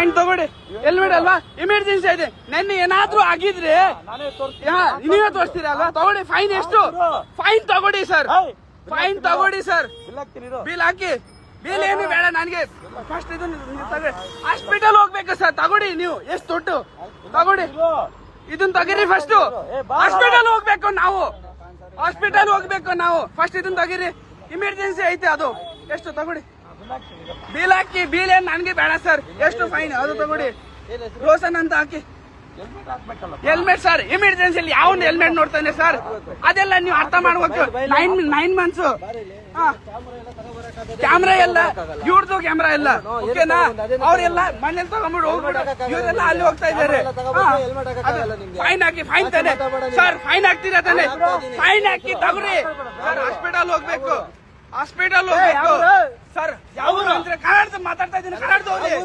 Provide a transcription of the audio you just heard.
Helmet ತಗೊಳ್ಳಿ. Helmet ಅಲ್ವಾ, emergency ಇದೆ. ನೆನ್ನೆ ಏನಾದ್ರೂ ಆಗಿದ್ರೆ ನೀವೇ ತೋರಿಸ್ತೀರಾ ಅಲ್ವಾ? ತಗೊಳ್ಳಿ. ಫೈನ್ ಎಷ್ಟು? ಫೈನ್ ತಗೊಳ್ಳಿ ಸರ್, ಫೈನ್ ತಗೊಳ್ಳಿ ಸರ್. ಬಿಲ್ ಹಾಕಿ. ಬಿಲ್ ಏನು ಬೇಡ ನನಗೆ. ಫಸ್ಟ್ ಇದನ್ನ ತಗೊಳ್ಳಿ. ಹಾಸ್ಪಿಟಲ್ ಹೋಗ್ಬೇಕು ಸರ್, ತಗೊಳ್ಳಿ. ನೀವು ಎಷ್ಟು ದುಡ್ಡು ತಗೊಳ್ಳಿ, ಇದನ್ನ ತಗಿರಿ. ಫಸ್ಟ್ ಹಾಸ್ಪಿಟಲ್ ಹೋಗ್ಬೇಕು ನಾವು, ಹಾಸ್ಪಿಟಲ್ ಹೋಗ್ಬೇಕು ನಾವು. ಫಸ್ಟ್ ಇದನ್ನ ತಗಿರಿ, ಇಮರ್ಜೆನ್ಸಿ ಐತೆ. ಅದು ಎಷ್ಟು ತಗೊಳ್ಳಿ. ಬಿಲ್ ಹಾಕಿ. ಬಿಲ್ ಏನ್ ನನ್ಗೆ ಬೇಡ ಸರ್. ಎಷ್ಟು ಫೈನ್ ಅದು ತಗೊಳ್ಳಿ. ರೋಷನ್ ಅಂತ ಹಾಕಿ. ಹೆಲ್ಮೆಟ್ ಸರ್, ಎಮರ್ಜೆನ್ಸಿಯಲ್ಲಿ ಯಾವ ಹೆಲ್ಮೆಟ್ ನೋಡ್ತಾನೆ ಸರ್? ಅದೆಲ್ಲ ನೀವು ಅರ್ಥ ಮಾಡ್ಬೇಕು. 9 ಮಂತ್ಸ್ ಕ್ಯಾಮ್ರಾ ಎಲ್ಲ, ಇವ್ರದ್ದು ಕ್ಯಾಮ್ರಾ ಎಲ್ಲ ಓಕೆನಾ? ಅವ್ರೆಲ್ಲ ಮನೇಲಿ ತಗೊಂಡ್ಬಿಟ್ಟು ಹೋಗ್ಬಿಟ್ಟು ಇವರೆಲ್ಲ ಅಲ್ಲಿ ಹೋಗ್ತಾ ಇದ್ದಾರೆ. ಫೈನ್ ಹಾಕಿ. ಫೈನ್ ತಾನೆ ಸರ್? ಫೈನ್ ಹಾಕ್ತೀರಾ ತಾನೆ? ಫೈನ್ ಹಾಕಿ ತಗೊಳ್ಳಿ ಸರ್. ಹಾಸ್ಪಿಟಲ್ ಹೋಗ್ಬೇಕು, ಹಾಸ್ಪಿಟಲ್ ಹೋಗ್ಬೇಕು ಸರ್. ಯಾವ ಕನ್ನಡ ಮಾತಾಡ್ತಾ ಇದ್ದೀನಿ, ಕನ್ನಡದವ್ರಿ.